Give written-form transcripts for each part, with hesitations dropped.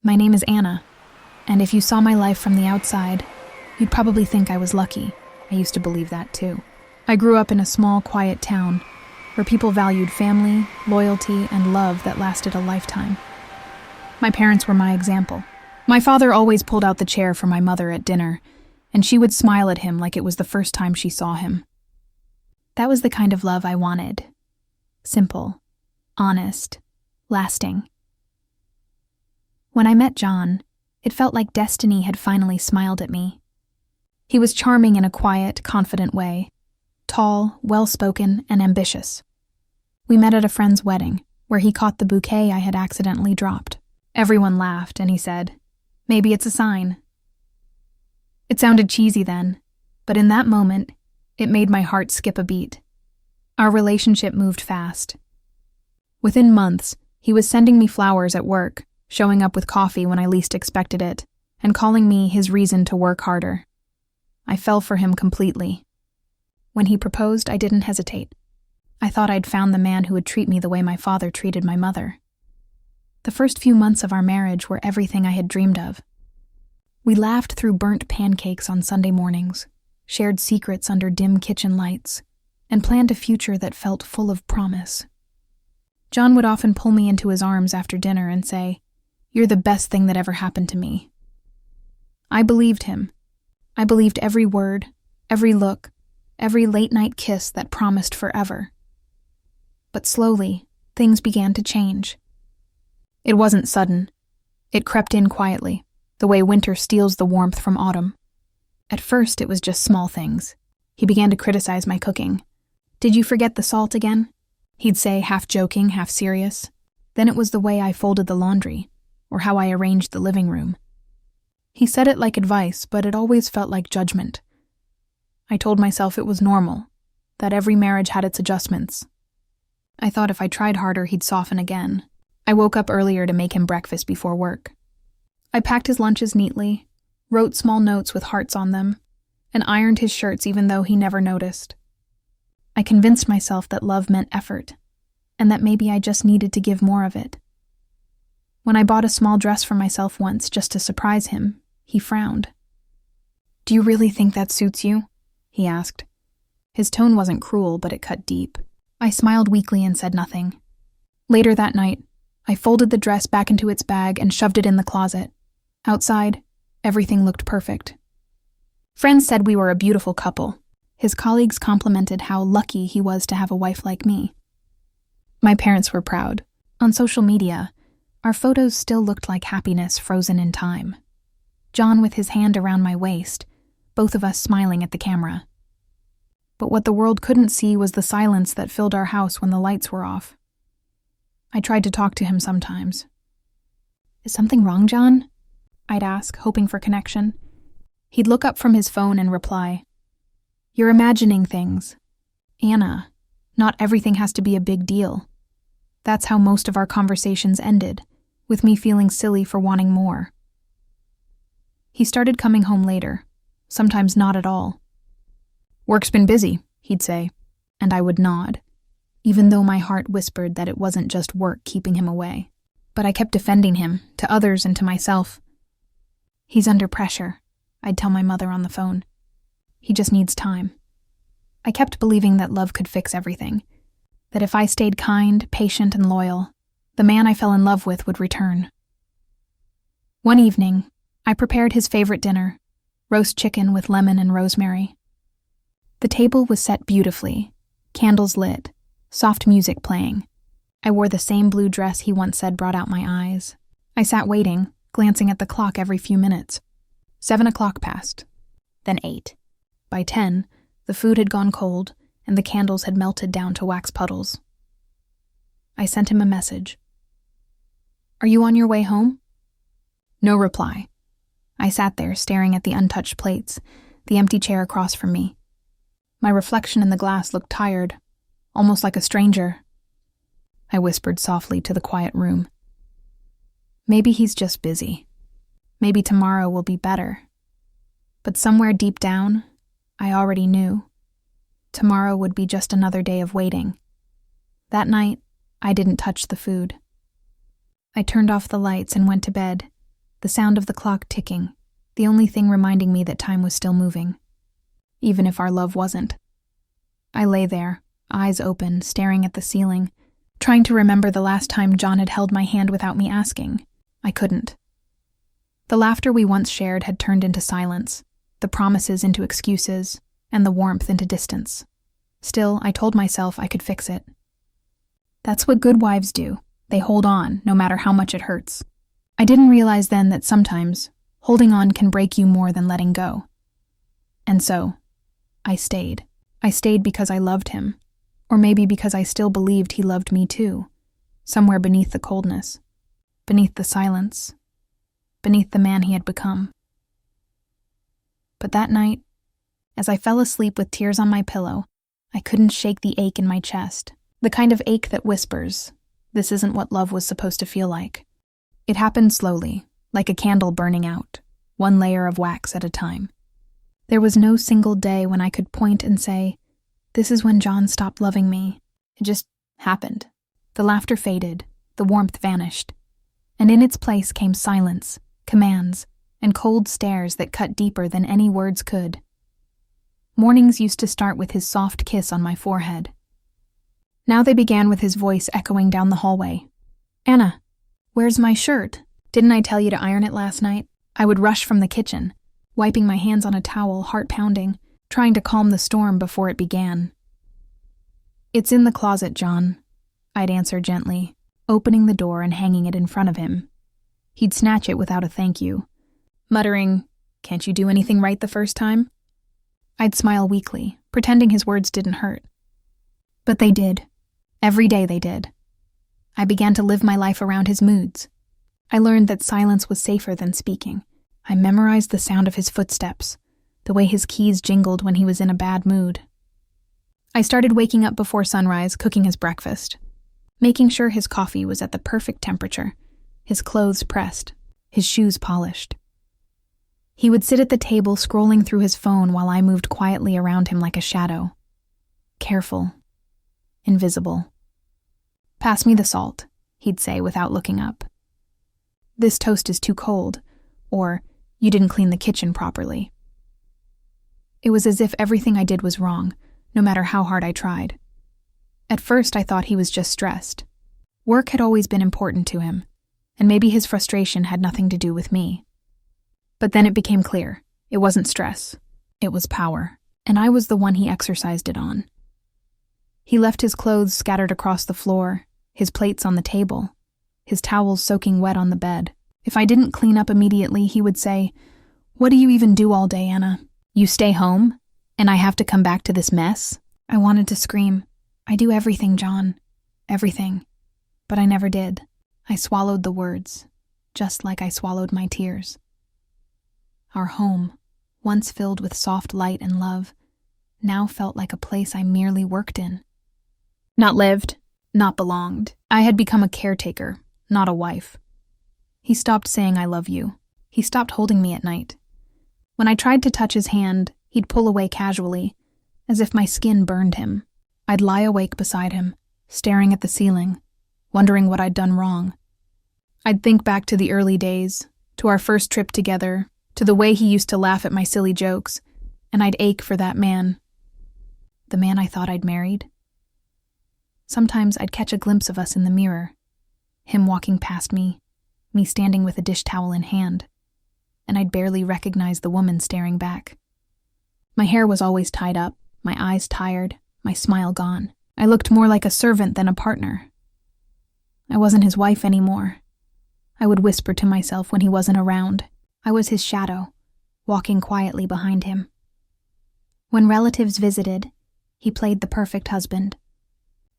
My name is Anna, and if you saw my life from the outside, you'd probably think I was lucky. I used to believe that too. I grew up in a small, quiet town where people valued family, loyalty, and love that lasted a lifetime. My parents were my example. My father always pulled out the chair for my mother at dinner, and she would smile at him like it was the first time she saw him. That was the kind of love I wanted. Simple, honest, lasting. When I met John, it felt like destiny had finally smiled at me. He was charming in a quiet, confident way, tall, well-spoken, and ambitious. We met at a friend's wedding, where he caught the bouquet I had accidentally dropped. Everyone laughed, and he said, "Maybe it's a sign." It sounded cheesy then, but in that moment, it made my heart skip a beat. Our relationship moved fast. Within months, he was sending me flowers at work, showing up with coffee when I least expected it, and calling me his reason to work harder. I fell for him completely. When he proposed, I didn't hesitate. I thought I'd found the man who would treat me the way my father treated my mother. The first few months of our marriage were everything I had dreamed of. We laughed through burnt pancakes on Sunday mornings, shared secrets under dim kitchen lights, and planned a future that felt full of promise. John would often pull me into his arms after dinner and say, "You're the best thing that ever happened to me." I believed him. I believed every word, every look, every late-night kiss that promised forever. But slowly, things began to change. It wasn't sudden. It crept in quietly, the way winter steals the warmth from autumn. At first, it was just small things. He began to criticize my cooking. "Did you forget the salt again?" He'd say, half joking, half serious. Then it was the way I folded the laundry, or how I arranged the living room. He said it like advice, but it always felt like judgment. I told myself it was normal, that every marriage had its adjustments. I thought if I tried harder, he'd soften again. I woke up earlier to make him breakfast before work. I packed his lunches neatly, wrote small notes with hearts on them, and ironed his shirts even though he never noticed. I convinced myself that love meant effort, and that maybe I just needed to give more of it. When I bought a small dress for myself once just to surprise him, he frowned. "Do you really think that suits you?" he asked. His tone wasn't cruel, but it cut deep. I smiled weakly and said nothing. Later that night, I folded the dress back into its bag and shoved it in the closet. Outside, everything looked perfect. Friends said we were a beautiful couple. His colleagues complimented how lucky he was to have a wife like me. My parents were proud. On social media, our photos still looked like happiness frozen in time. John with his hand around my waist, both of us smiling at the camera. But what the world couldn't see was the silence that filled our house when the lights were off. I tried to talk to him sometimes. "Is something wrong, John?" I'd ask, hoping for connection. He'd look up from his phone and reply, "You're imagining things. Anna, not everything has to be a big deal." That's how most of our conversations ended, with me feeling silly for wanting more. He started coming home later, sometimes not at all. "Work's been busy," he'd say, and I would nod, even though my heart whispered that it wasn't just work keeping him away. But I kept defending him, to others and to myself. "He's under pressure," I'd tell my mother on the phone. "He just needs time." I kept believing that love could fix everything, that if I stayed kind, patient, and loyal, the man I fell in love with would return. One evening, I prepared his favorite dinner, roast chicken with lemon and rosemary. The table was set beautifully, candles lit, soft music playing. I wore the same blue dress he once said brought out my eyes. I sat waiting, glancing at the clock every few minutes. 7 o'clock passed, then 8. By 10, the food had gone cold, and the candles had melted down to wax puddles. I sent him a message. "Are you on your way home?" No reply. I sat there staring at the untouched plates, the empty chair across from me. My reflection in the glass looked tired, almost like a stranger. I whispered softly to the quiet room. Maybe he's just busy. Maybe tomorrow will be better. But somewhere deep down, I already knew. Tomorrow would be just another day of waiting. That night, I didn't touch the food. I turned off the lights and went to bed, the sound of the clock ticking, the only thing reminding me that time was still moving, even if our love wasn't. I lay there, eyes open, staring at the ceiling, trying to remember the last time John had held my hand without me asking. I couldn't. The laughter we once shared had turned into silence, the promises into excuses, and the warmth into distance. Still, I told myself I could fix it. That's what good wives do. They hold on, no matter how much it hurts. I didn't realize then that sometimes holding on can break you more than letting go. And so, I stayed. I stayed because I loved him, or maybe because I still believed he loved me too, somewhere beneath the coldness, beneath the silence, beneath the man he had become. But that night, as I fell asleep with tears on my pillow, I couldn't shake the ache in my chest, the kind of ache that whispers, "This isn't what love was supposed to feel like." It happened slowly, like a candle burning out, one layer of wax at a time. There was no single day when I could point and say, "This is when John stopped loving me." It just happened. The laughter faded, the warmth vanished, and in its place came silence, commands, and cold stares that cut deeper than any words could. Mornings used to start with his soft kiss on my forehead. Now they began with his voice echoing down the hallway. "Anna, where's my shirt? Didn't I tell you to iron it last night?" I would rush from the kitchen, wiping my hands on a towel, heart pounding, trying to calm the storm before it began. "It's in the closet, John," I'd answer gently, opening the door and hanging it in front of him. He'd snatch it without a thank you, muttering, "Can't you do anything right the first time?" I'd smile weakly, pretending his words didn't hurt. But they did. Every day they did. I began to live my life around his moods. I learned that silence was safer than speaking. I memorized the sound of his footsteps, the way his keys jingled when he was in a bad mood. I started waking up before sunrise, cooking his breakfast, making sure his coffee was at the perfect temperature, his clothes pressed, his shoes polished. He would sit at the table scrolling through his phone while I moved quietly around him like a shadow. Careful. Invisible. "Pass me the salt," he'd say without looking up. "This toast is too cold," or "You didn't clean the kitchen properly." It was as if everything I did was wrong, no matter how hard I tried. At first I thought he was just stressed. Work had always been important to him, and maybe his frustration had nothing to do with me. But then it became clear. It wasn't stress. It was power, and I was the one he exercised it on. He left his clothes scattered across the floor, his plates on the table, his towels soaking wet on the bed. If I didn't clean up immediately, he would say, "What do you even do all day, Anna? You stay home, and I have to come back to this mess?" I wanted to scream, "I do everything, John. Everything." But I never did. I swallowed the words, just like I swallowed my tears. Our home, once filled with soft light and love, now felt like a place I merely worked in. Not lived, not belonged. I had become a caretaker, not a wife. He stopped saying "I love you." He stopped holding me at night. When I tried to touch his hand, he'd pull away casually, as if my skin burned him. I'd lie awake beside him, staring at the ceiling, wondering what I'd done wrong. I'd think back to the early days, to our first trip together, to the way he used to laugh at my silly jokes, and I'd ache for that man. The man I thought I'd married. Sometimes I'd catch a glimpse of us in the mirror, him walking past me standing with a dish towel in hand, and I'd barely recognize the woman staring back. My hair was always tied up, my eyes tired, my smile gone. I looked more like a servant than a partner. I wasn't his wife anymore. I would whisper to myself when he wasn't around. I was his shadow, walking quietly behind him. When relatives visited, he played the perfect husband.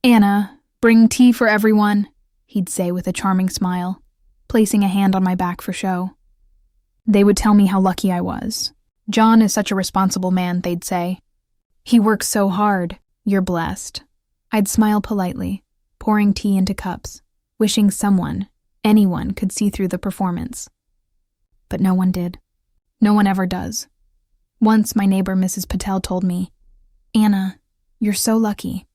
"Anna, bring tea for everyone," he'd say with a charming smile, placing a hand on my back for show. They would tell me how lucky I was. "John is such a responsible man," they'd say. "He works so hard. You're blessed." I'd smile politely, pouring tea into cups, wishing someone, anyone, could see through the performance. But no one did. No one ever does. Once my neighbor Mrs. Patel told me, "Anna, you're so lucky.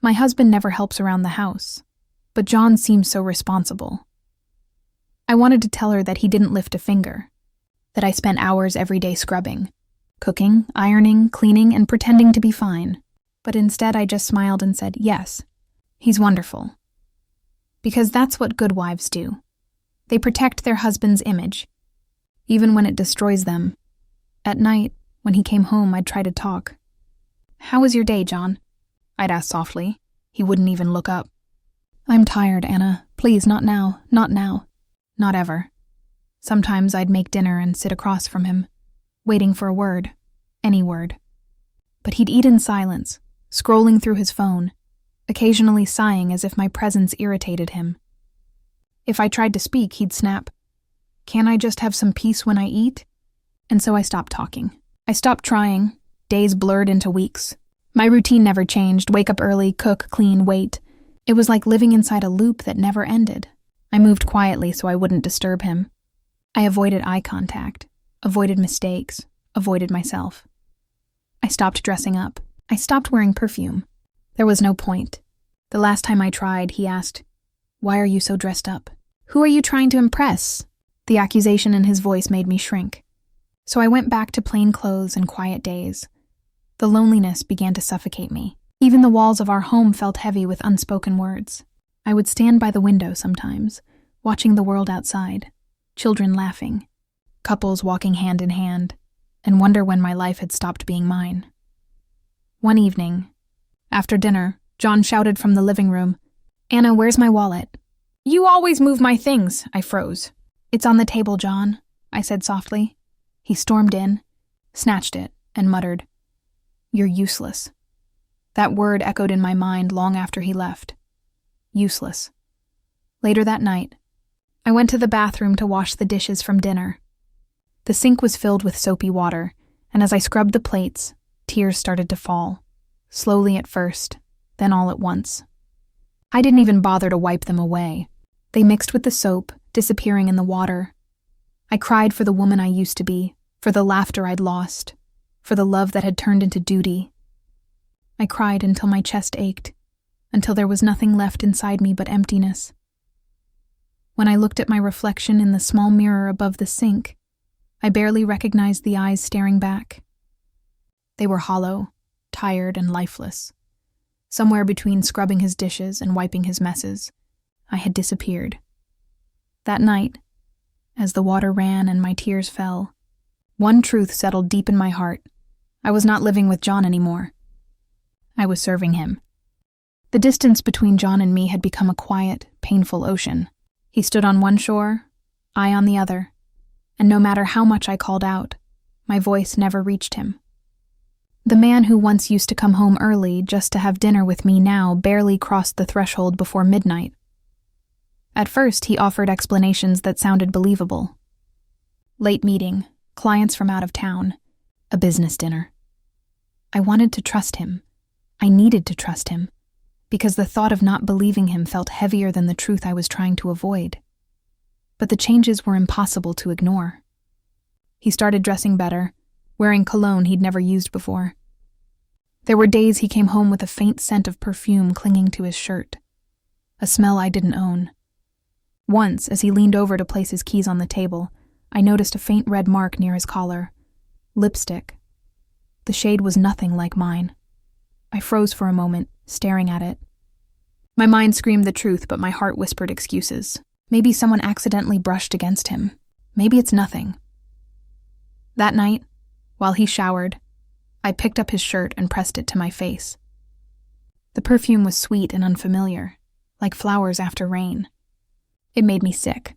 My husband never helps around the house, but John seems so responsible." I wanted to tell her that he didn't lift a finger, that I spent hours every day scrubbing, cooking, ironing, cleaning, and pretending to be fine. But instead I just smiled and said, yes, he's wonderful. Because that's what good wives do. They protect their husband's image, even when it destroys them. At night, when he came home, I'd try to talk. "How was your day, John?" I'd ask softly. He wouldn't even look up. "I'm tired, Anna. Please, not now. Not now. Not ever." Sometimes I'd make dinner and sit across from him, waiting for a word, any word. But he'd eat in silence, scrolling through his phone, occasionally sighing as if my presence irritated him. If I tried to speak, he'd snap, "Can't I just have some peace when I eat?" And so I stopped talking. I stopped trying. Days blurred into weeks. My routine never changed. Wake up early, cook, clean, wait. It was like living inside a loop that never ended. I moved quietly so I wouldn't disturb him. I avoided eye contact, avoided mistakes, avoided myself. I stopped dressing up. I stopped wearing perfume. There was no point. The last time I tried, he asked, "Why are you so dressed up? Who are you trying to impress?" The accusation in his voice made me shrink. So I went back to plain clothes and quiet days. The loneliness began to suffocate me. Even the walls of our home felt heavy with unspoken words. I would stand by the window sometimes, watching the world outside, children laughing, couples walking hand in hand, and wonder when my life had stopped being mine. One evening, after dinner, John shouted from the living room, "Anna, where's my wallet?" "You always move my things," I froze. "It's on the table, John," I said softly. He stormed in, snatched it, and muttered, "You're useless." That word echoed in my mind long after he left. Useless. Later that night, I went to the bathroom to wash the dishes from dinner. The sink was filled with soapy water, and as I scrubbed the plates, tears started to fall, slowly at first, then all at once. I didn't even bother to wipe them away. They mixed with the soap, disappearing in the water. I cried for the woman I used to be, for the laughter I'd lost, for the love that had turned into duty. I cried until my chest ached, until there was nothing left inside me but emptiness. When I looked at my reflection in the small mirror above the sink, I barely recognized the eyes staring back. They were hollow, tired, and lifeless. Somewhere between scrubbing his dishes and wiping his messes, I had disappeared. That night, as the water ran and my tears fell, one truth settled deep in my heart. I was not living with John anymore. I was serving him. The distance between John and me had become a quiet, painful ocean. He stood on one shore, I on the other, and no matter how much I called out, my voice never reached him. The man who once used to come home early just to have dinner with me now barely crossed the threshold before midnight. At first, he offered explanations that sounded believable. Late meeting, clients from out of town, a business dinner. I wanted to trust him. I needed to trust him, because the thought of not believing him felt heavier than the truth I was trying to avoid. But the changes were impossible to ignore. He started dressing better, wearing cologne he'd never used before. There were days he came home with a faint scent of perfume clinging to his shirt, a smell I didn't own. Once, as he leaned over to place his keys on the table, I noticed a faint red mark near his collar. Lipstick. The shade was nothing like mine. I froze for a moment, staring at it. My mind screamed the truth, but my heart whispered excuses. Maybe someone accidentally brushed against him. Maybe it's nothing. That night, while he showered, I picked up his shirt and pressed it to my face. The perfume was sweet and unfamiliar, like flowers after rain. It made me sick,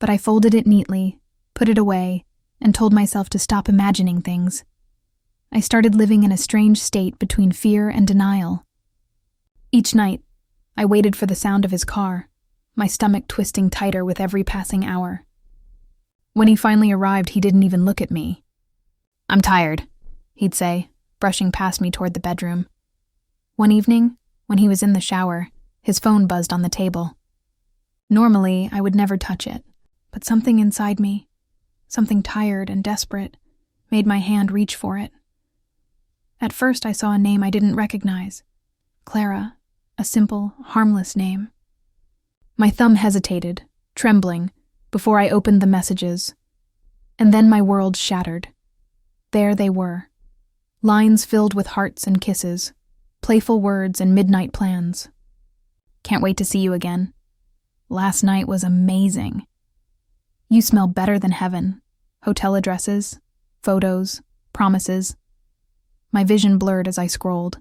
but I folded it neatly, put it away, and told myself to stop imagining things. I started living in a strange state between fear and denial. Each night, I waited for the sound of his car, my stomach twisting tighter with every passing hour. When he finally arrived, he didn't even look at me. "I'm tired," he'd say, brushing past me toward the bedroom. One evening, when he was in the shower, his phone buzzed on the table. Normally, I would never touch it, but something inside me, something tired and desperate, made my hand reach for it. At first, I saw a name I didn't recognize. Clara, a simple, harmless name. My thumb hesitated, trembling, before I opened the messages. And then my world shattered. There they were. Lines filled with hearts and kisses, playful words and midnight plans. Can't wait to see you again. Last night was amazing. You smell better than heaven. Hotel addresses, photos, promises. My vision blurred as I scrolled.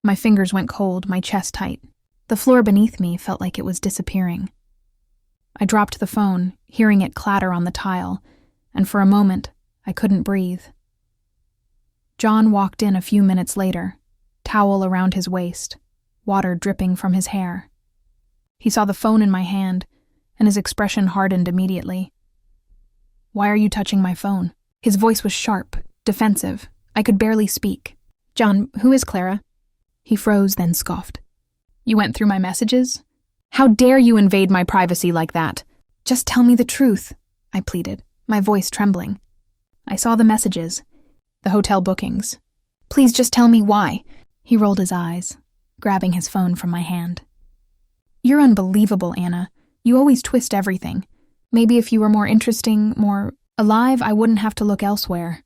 My fingers went cold, my chest tight. The floor beneath me felt like it was disappearing. I dropped the phone, hearing it clatter on the tile, and for a moment, I couldn't breathe. John walked in a few minutes later, towel around his waist, water dripping from his hair. He saw the phone in my hand, and his expression hardened immediately. "Why are you touching my phone?" His voice was sharp, defensive. I could barely speak. "John, who is Clara?" He froze, then scoffed. "You went through my messages? How dare you invade my privacy like that? Just tell me the truth," I pleaded, my voice trembling. "I saw the messages, the hotel bookings. Please just tell me why." He rolled his eyes, grabbing his phone from my hand. "You're unbelievable, Anna. You always twist everything. Maybe if you were more interesting, more alive, I wouldn't have to look elsewhere."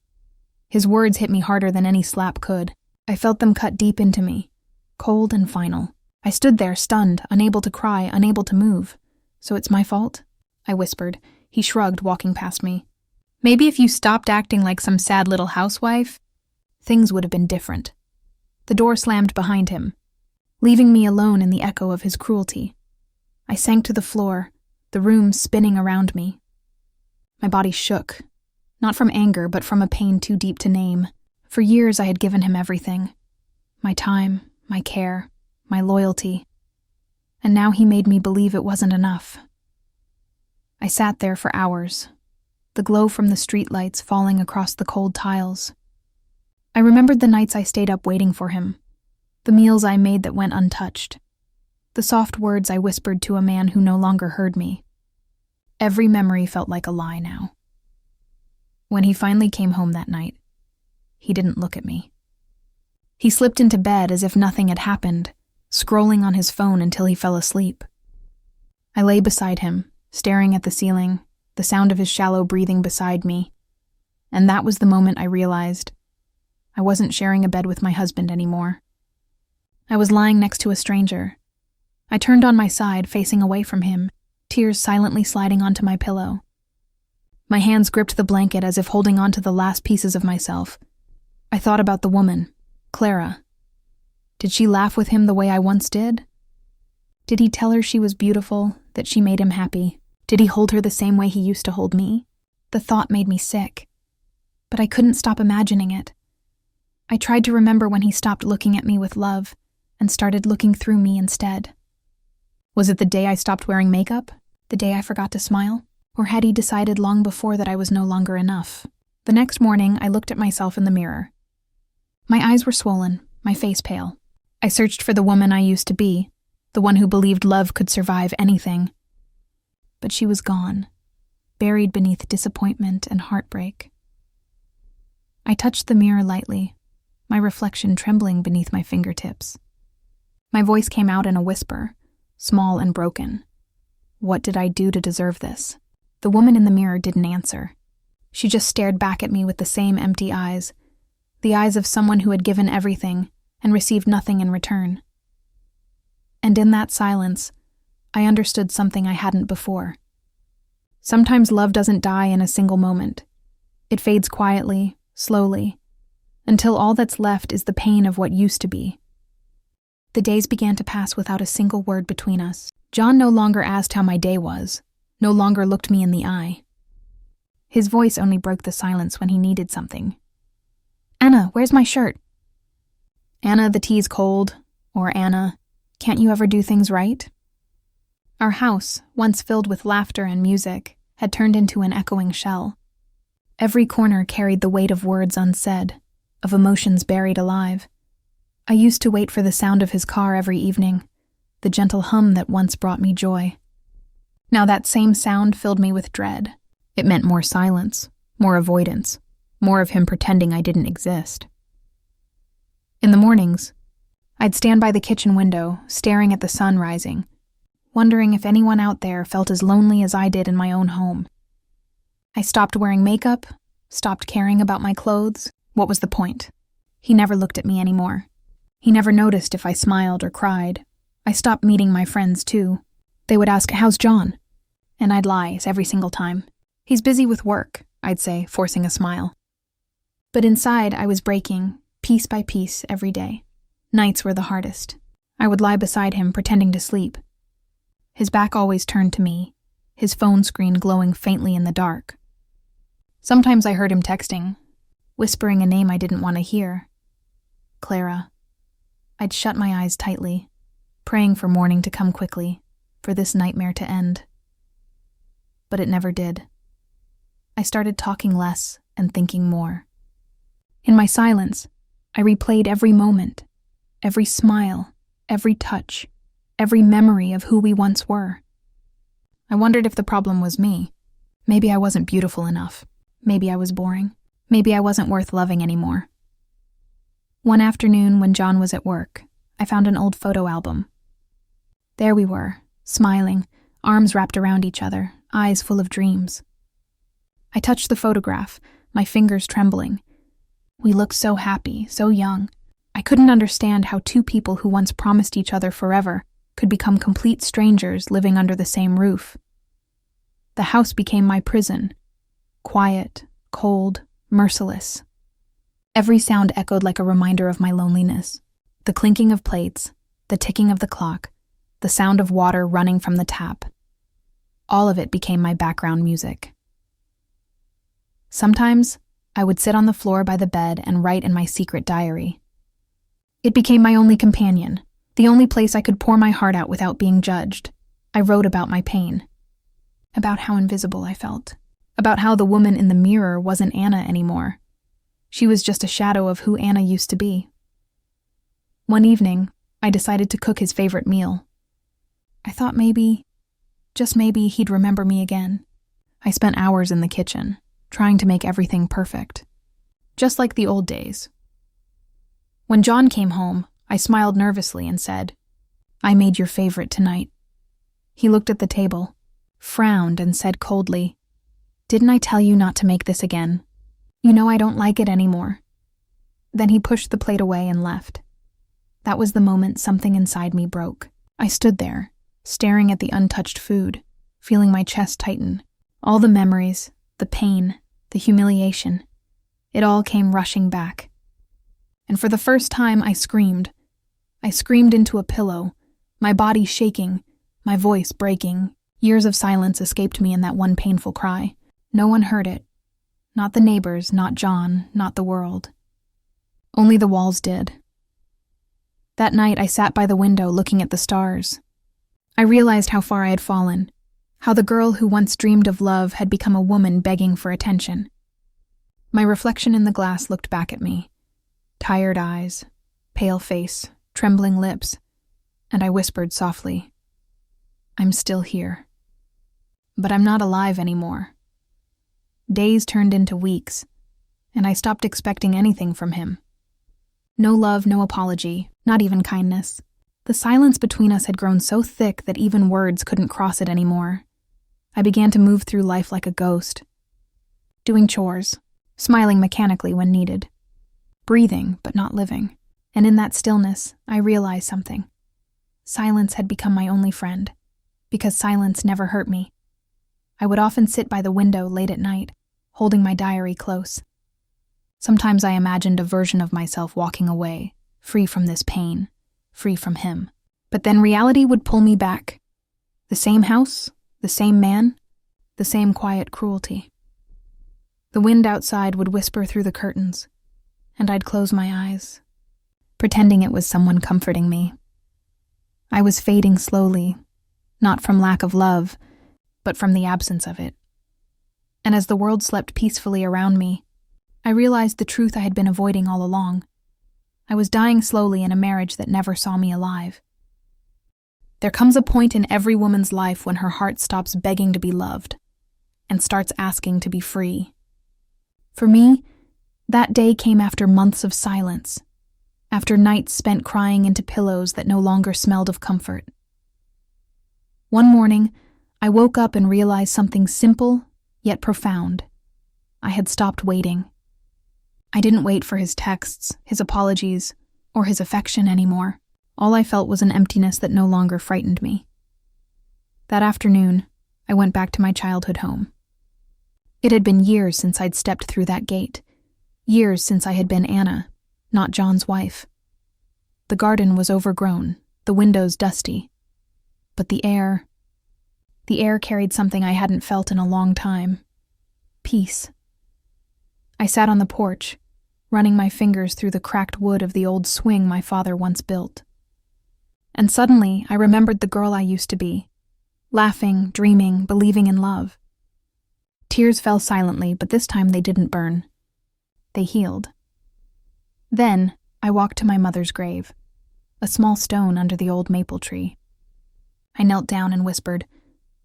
His words hit me harder than any slap could. I felt them cut deep into me, cold and final. I stood there, stunned, unable to cry, unable to move. "So it's my fault?" I whispered. He shrugged, walking past me. "Maybe if you stopped acting like some sad little housewife, things would have been different." The door slammed behind him, leaving me alone in the echo of his cruelty. I sank to the floor, the room spinning around me. My body shook, not from anger, but from a pain too deep to name. For years I had given him everything. My time, my care, my loyalty. And now he made me believe it wasn't enough. I sat there for hours, the glow from the streetlights falling across the cold tiles. I remembered the nights I stayed up waiting for him, the meals I made that went untouched, the soft words I whispered to a man who no longer heard me. Every memory felt like a lie now. When he finally came home that night, he didn't look at me. He slipped into bed as if nothing had happened, scrolling on his phone until he fell asleep. I lay beside him, staring at the ceiling, the sound of his shallow breathing beside me. And that was the moment I realized I wasn't sharing a bed with my husband anymore. I was lying next to a stranger. I turned on my side, facing away from him, tears silently sliding onto my pillow. My hands gripped the blanket as if holding on to the last pieces of myself. I thought about the woman, Clara. Did she laugh with him the way I once did? Did he tell her she was beautiful, that she made him happy? Did he hold her the same way he used to hold me? The thought made me sick, but I couldn't stop imagining it. I tried to remember when he stopped looking at me with love and started looking through me instead. Was it the day I stopped wearing makeup? The day I forgot to smile? Or had he decided long before that I was no longer enough? The next morning, I looked at myself in the mirror. My eyes were swollen, my face pale. I searched for the woman I used to be, the one who believed love could survive anything. But she was gone, buried beneath disappointment and heartbreak. I touched the mirror lightly, my reflection trembling beneath my fingertips. My voice came out in a whisper, small and broken. What did I do to deserve this? The woman in the mirror didn't answer. She just stared back at me with the same empty eyes, the eyes of someone who had given everything and received nothing in return. And in that silence, I understood something I hadn't before. Sometimes love doesn't die in a single moment. It fades quietly, slowly, until all that's left is the pain of what used to be. The days began to pass without a single word between us. John no longer asked how my day was, no longer looked me in the eye. His voice only broke the silence when he needed something. "Anna, where's my shirt?" "Anna, the tea's cold," or "Anna, can't you ever do things right?" Our house, once filled with laughter and music, had turned into an echoing shell. Every corner carried the weight of words unsaid, of emotions buried alive. I used to wait for the sound of his car every evening, the gentle hum that once brought me joy. Now that same sound filled me with dread. It meant more silence, more avoidance, more of him pretending I didn't exist. In the mornings, I'd stand by the kitchen window, staring at the sun rising, wondering if anyone out there felt as lonely as I did in my own home. I stopped wearing makeup, stopped caring about my clothes. What was the point? He never looked at me anymore. He never noticed if I smiled or cried. I stopped meeting my friends, too. They would ask, "How's John?" And I'd lie every single time. "He's busy with work," I'd say, forcing a smile. But inside, I was breaking, piece by piece, every day. Nights were the hardest. I would lie beside him, pretending to sleep. His back always turned to me, his phone screen glowing faintly in the dark. Sometimes I heard him texting, whispering a name I didn't want to hear. Clara. I'd shut my eyes tightly, praying for morning to come quickly, for this nightmare to end. But it never did. I started talking less and thinking more. In my silence, I replayed every moment, every smile, every touch, every memory of who we once were. I wondered if the problem was me. Maybe I wasn't beautiful enough. Maybe I was boring. Maybe I wasn't worth loving anymore. One afternoon when John was at work, I found an old photo album. There we were, smiling, arms wrapped around each other, eyes full of dreams. I touched the photograph, my fingers trembling. We looked so happy, so young. I couldn't understand how two people who once promised each other forever could become complete strangers living under the same roof. The house became my prison. Quiet, cold, merciless. Every sound echoed like a reminder of my loneliness. The clinking of plates, the ticking of the clock, the sound of water running from the tap. All of it became my background music. Sometimes, I would sit on the floor by the bed and write in my secret diary. It became my only companion, the only place I could pour my heart out without being judged. I wrote about my pain, about how invisible I felt, about how the woman in the mirror wasn't Anna anymore. She was just a shadow of who Anna used to be. One evening, I decided to cook his favorite meal. I thought maybe, just maybe, he'd remember me again. I spent hours in the kitchen, trying to make everything perfect, just like the old days. When John came home, I smiled nervously and said, "I made your favorite tonight." He looked at the table, frowned, and said coldly, "Didn't I tell you not to make this again? You know I don't like it anymore." Then he pushed the plate away and left. That was the moment something inside me broke. I stood there, staring at the untouched food, feeling my chest tighten. All the memories, the pain, the humiliation, it all came rushing back. And for the first time, I screamed. I screamed into a pillow, my body shaking, my voice breaking. Years of silence escaped me in that one painful cry. No one heard it. Not the neighbors, not John, not the world. Only the walls did. That night, I sat by the window looking at the stars. I realized how far I had fallen, how the girl who once dreamed of love had become a woman begging for attention. My reflection in the glass looked back at me. Tired eyes, pale face, trembling lips, and I whispered softly, "I'm still here. But I'm not alive anymore." Days turned into weeks, and I stopped expecting anything from him. No love, no apology, not even kindness. The silence between us had grown so thick that even words couldn't cross it anymore. I began to move through life like a ghost, doing chores, smiling mechanically when needed, breathing but not living. And in that stillness, I realized something. Silence had become my only friend, because silence never hurt me. I would often sit by the window late at night, holding my diary close. Sometimes I imagined a version of myself walking away, free from this pain, free from him. But then reality would pull me back. The same house, the same man, the same quiet cruelty. The wind outside would whisper through the curtains, and I'd close my eyes, pretending it was someone comforting me. I was fading slowly, not from lack of love, but from the absence of it. And as the world slept peacefully around me, I realized the truth I had been avoiding all along. I was dying slowly in a marriage that never saw me alive. There comes a point in every woman's life when her heart stops begging to be loved and starts asking to be free. For me, that day came after months of silence, after nights spent crying into pillows that no longer smelled of comfort. One morning, I woke up and realized something simple, yet profound. I had stopped waiting. I didn't wait for his texts, his apologies, or his affection anymore. All I felt was an emptiness that no longer frightened me. That afternoon, I went back to my childhood home. It had been years since I'd stepped through that gate. Years since I had been Anna, not John's wife. The garden was overgrown, the windows dusty. But the air carried something I hadn't felt in a long time. Peace. I sat on the porch, running my fingers through the cracked wood of the old swing my father once built. And suddenly, I remembered the girl I used to be, laughing, dreaming, believing in love. Tears fell silently, but this time they didn't burn. They healed. Then, I walked to my mother's grave, a small stone under the old maple tree. I knelt down and whispered,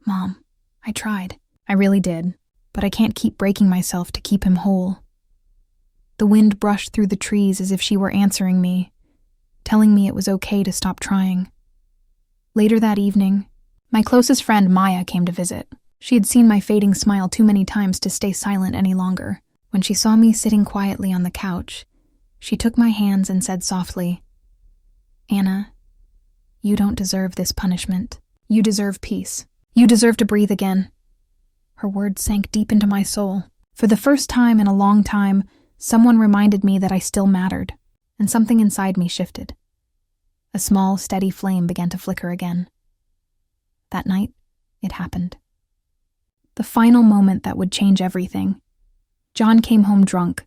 "Mom, I tried. I really did, but I can't keep breaking myself to keep him whole." The wind brushed through the trees as if she were answering me, telling me it was okay to stop trying. Later that evening, my closest friend Maya came to visit. She had seen my fading smile too many times to stay silent any longer. When she saw me sitting quietly on the couch, she took my hands and said softly, "Anna, you don't deserve this punishment. You deserve peace. You deserve to breathe again." Her words sank deep into my soul. For the first time in a long time, someone reminded me that I still mattered, and something inside me shifted. A small, steady flame began to flicker again. That night, it happened. The final moment that would change everything. John came home drunk,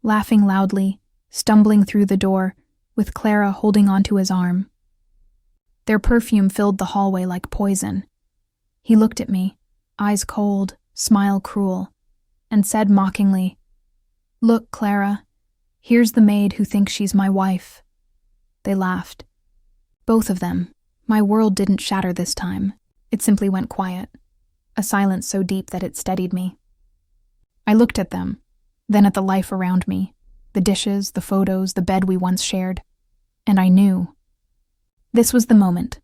laughing loudly, stumbling through the door, with Clara holding onto his arm. Their perfume filled the hallway like poison. He looked at me, eyes cold, smile cruel, and said mockingly, "Look, Clara, here's the maid who thinks she's my wife." They laughed. Both of them. My world didn't shatter this time. It simply went quiet, a silence so deep that it steadied me. I looked at them, then at the life around me, the dishes, the photos, the bed we once shared, and I knew. This was the moment.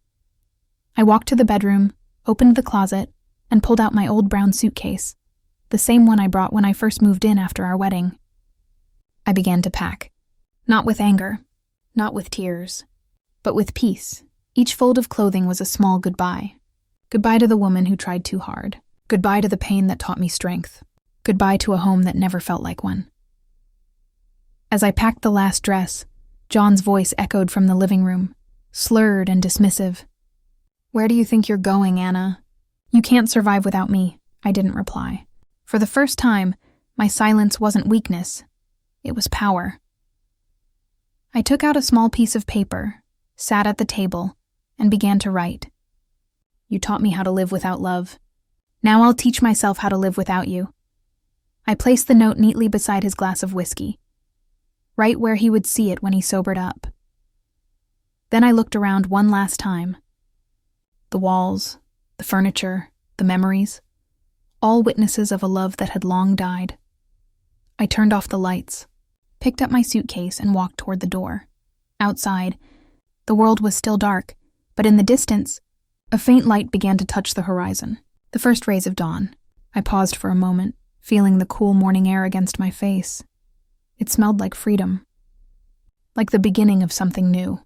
I walked to the bedroom, opened the closet, and pulled out my old brown suitcase, the same one I brought when I first moved in after our wedding. I began to pack. Not with anger, not with tears, but with peace. Each fold of clothing was a small goodbye. Goodbye to the woman who tried too hard. Goodbye to the pain that taught me strength. Goodbye to a home that never felt like one. As I packed the last dress, John's voice echoed from the living room, slurred and dismissive. "Where do you think you're going, Anna?" "You can't survive without me," I didn't reply. For the first time, my silence wasn't weakness. It was power. I took out a small piece of paper, sat at the table, and began to write. "You taught me how to live without love. Now I'll teach myself how to live without you." I placed the note neatly beside his glass of whiskey, right where he would see it when he sobered up. Then I looked around one last time. The walls, the furniture, the memories, all witnesses of a love that had long died. I turned off the lights, picked up my suitcase, and walked toward the door. Outside, the world was still dark, but in the distance, a faint light began to touch the horizon. The first rays of dawn. I paused for a moment, feeling the cool morning air against my face. It smelled like freedom, like the beginning of something new.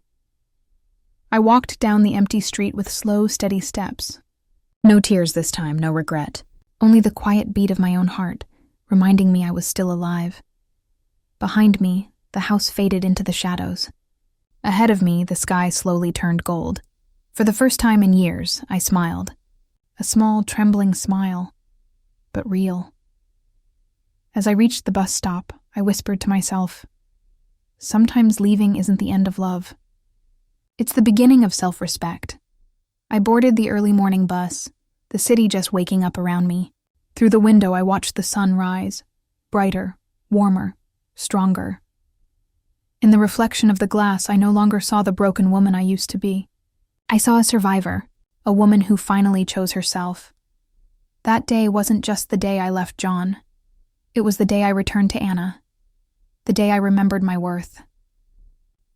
I walked down the empty street with slow, steady steps. No tears this time, no regret. Only the quiet beat of my own heart, reminding me I was still alive. Behind me, the house faded into the shadows. Ahead of me, the sky slowly turned gold. For the first time in years, I smiled. A small, trembling smile, but real. As I reached the bus stop, I whispered to myself, "Sometimes leaving isn't the end of love. It's the beginning of self-respect." I boarded the early morning bus, the city just waking up around me. Through the window, I watched the sun rise, brighter, warmer, stronger. In the reflection of the glass, I no longer saw the broken woman I used to be. I saw a survivor, a woman who finally chose herself. That day wasn't just the day I left John. It was the day I returned to Anna. The day I remembered my worth.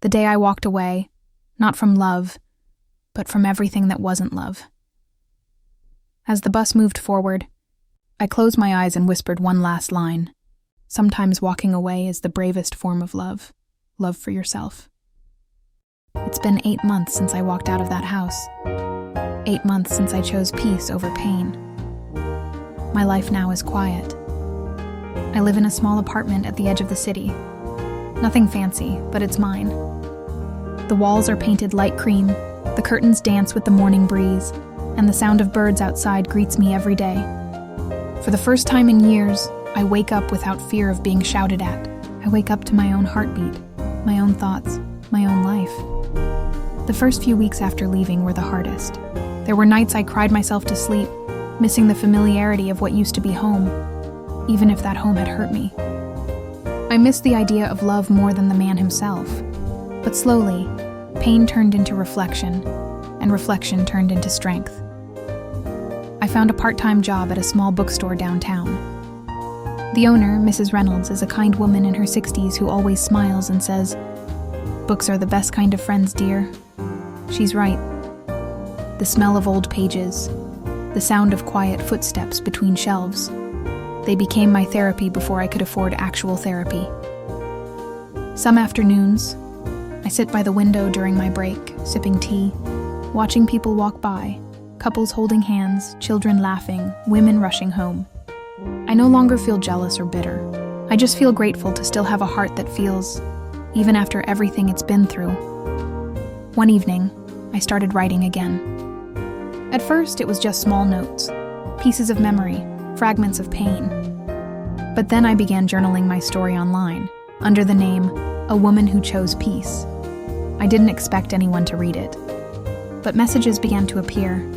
The day I walked away, not from love, but from everything that wasn't love. As the bus moved forward, I closed my eyes and whispered one last line. Sometimes walking away is the bravest form of love. Love for yourself. It's been 8 months since I walked out of that house. 8 months since I chose peace over pain. My life now is quiet. I live in a small apartment at the edge of the city. Nothing fancy, but it's mine. The walls are painted light cream, the curtains dance with the morning breeze, and the sound of birds outside greets me every day. For the first time in years, I wake up without fear of being shouted at. I wake up to my own heartbeat, my own thoughts, my own life. The first few weeks after leaving were the hardest. There were nights I cried myself to sleep, missing the familiarity of what used to be home, even if that home had hurt me. I missed the idea of love more than the man himself. But slowly, pain turned into reflection, and reflection turned into strength. I found a part-time job at a small bookstore downtown. The owner, Mrs. Reynolds, is a kind woman in her 60s who always smiles and says, "Books are the best kind of friends, dear." She's right. The smell of old pages, the sound of quiet footsteps between shelves. They became my therapy before I could afford actual therapy. Some afternoons, I sit by the window during my break, sipping tea, watching people walk by, couples holding hands, children laughing, women rushing home. I no longer feel jealous or bitter. I just feel grateful to still have a heart that feels, even after everything it's been through. One evening, I started writing again. At first, it was just small notes, pieces of memory, fragments of pain. But then I began journaling my story online, under the name A Woman Who Chose Peace. I didn't expect anyone to read it. But messages began to appear.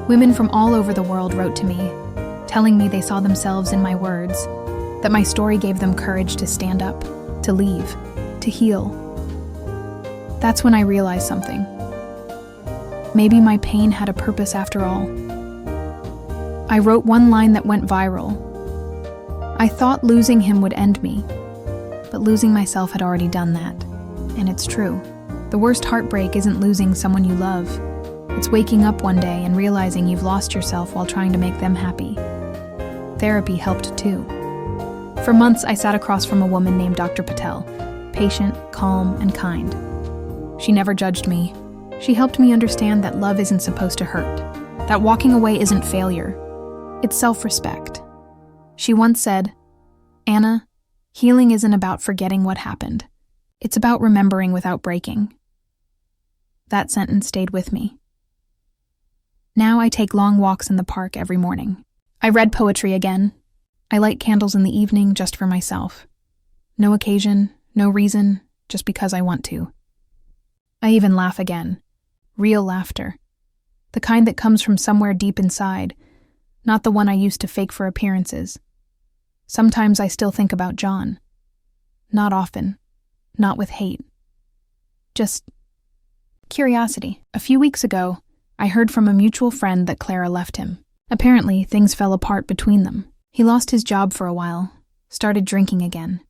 Women from all over the world wrote to me, telling me they saw themselves in my words, that my story gave them courage to stand up, to leave, to heal. That's when I realized something. Maybe my pain had a purpose after all. I wrote one line that went viral. I thought losing him would end me, but losing myself had already done that. And it's true. The worst heartbreak isn't losing someone you love. It's waking up one day and realizing you've lost yourself while trying to make them happy. Therapy helped too. For months, I sat across from a woman named Dr. Patel, patient, calm, and kind. She never judged me. She helped me understand that love isn't supposed to hurt, that walking away isn't failure. It's self-respect. She once said, "Anna, healing isn't about forgetting what happened. It's about remembering without breaking." That sentence stayed with me. Now I take long walks in the park every morning. I read poetry again. I light candles in the evening just for myself. No occasion, no reason, just because I want to. I even laugh again. Real laughter. The kind that comes from somewhere deep inside, not the one I used to fake for appearances. Sometimes I still think about John. Not often. Not with hate. Just curiosity. A few weeks ago, I heard from a mutual friend that Clara left him. Apparently, things fell apart between them. He lost his job for a while, started drinking again.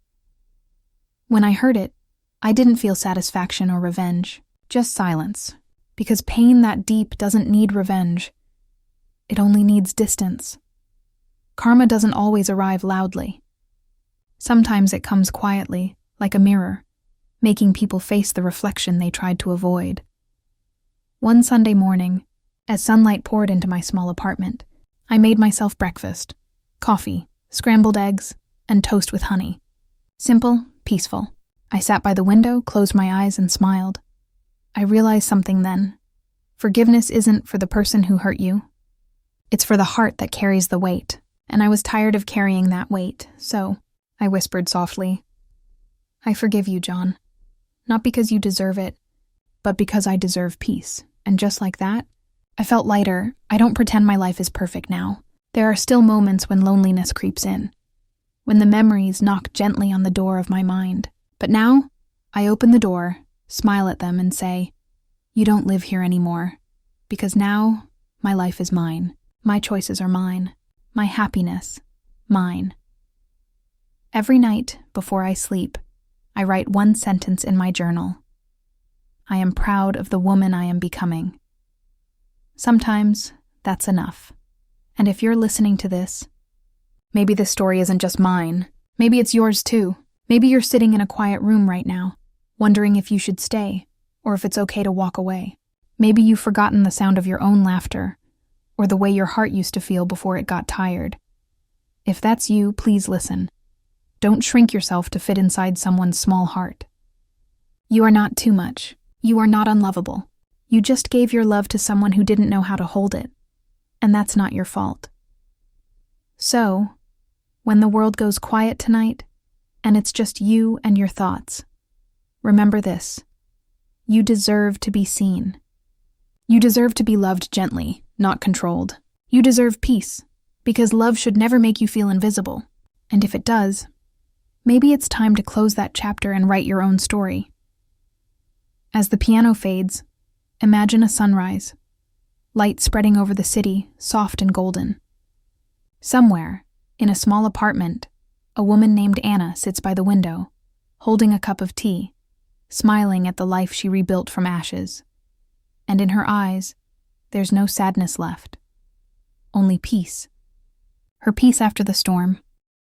When I heard it, I didn't feel satisfaction or revenge, just silence, because pain that deep doesn't need revenge. It only needs distance. Karma doesn't always arrive loudly. Sometimes it comes quietly, like a mirror, making people face the reflection they tried to avoid. One Sunday morning, as sunlight poured into my small apartment, I made myself breakfast, coffee, scrambled eggs, and toast with honey. Simple, peaceful. I sat by the window, closed my eyes, and smiled. I realized something then. Forgiveness isn't for the person who hurt you. It's for the heart that carries the weight, and I was tired of carrying that weight, so I whispered softly, "I forgive you, John. Not because you deserve it, but because I deserve peace." And just like that, I felt lighter. I don't pretend my life is perfect now. There are still moments when loneliness creeps in, when the memories knock gently on the door of my mind. But now, I open the door, smile at them, and say, "You don't live here anymore, because now my life is mine. My choices are mine. My happiness, mine." Every night, before I sleep, I write one sentence in my journal. I am proud of the woman I am becoming. Sometimes, that's enough. And if you're listening to this, maybe this story isn't just mine. Maybe it's yours too. Maybe you're sitting in a quiet room right now, wondering if you should stay, or if it's okay to walk away. Maybe you've forgotten the sound of your own laughter, or the way your heart used to feel before it got tired. If that's you, please listen. Don't shrink yourself to fit inside someone's small heart. You are not too much. You are not unlovable. You just gave your love to someone who didn't know how to hold it, and that's not your fault. So, when the world goes quiet tonight, and it's just you and your thoughts, remember this: you deserve to be seen. You deserve to be loved gently, not controlled. You deserve peace, because love should never make you feel invisible. And if it does, maybe it's time to close that chapter and write your own story. As the piano fades, imagine a sunrise, light spreading over the city, soft and golden. Somewhere, in a small apartment, a woman named Anna sits by the window, holding a cup of tea, smiling at the life she rebuilt from ashes. And in her eyes, there's no sadness left, only peace. Her peace after the storm,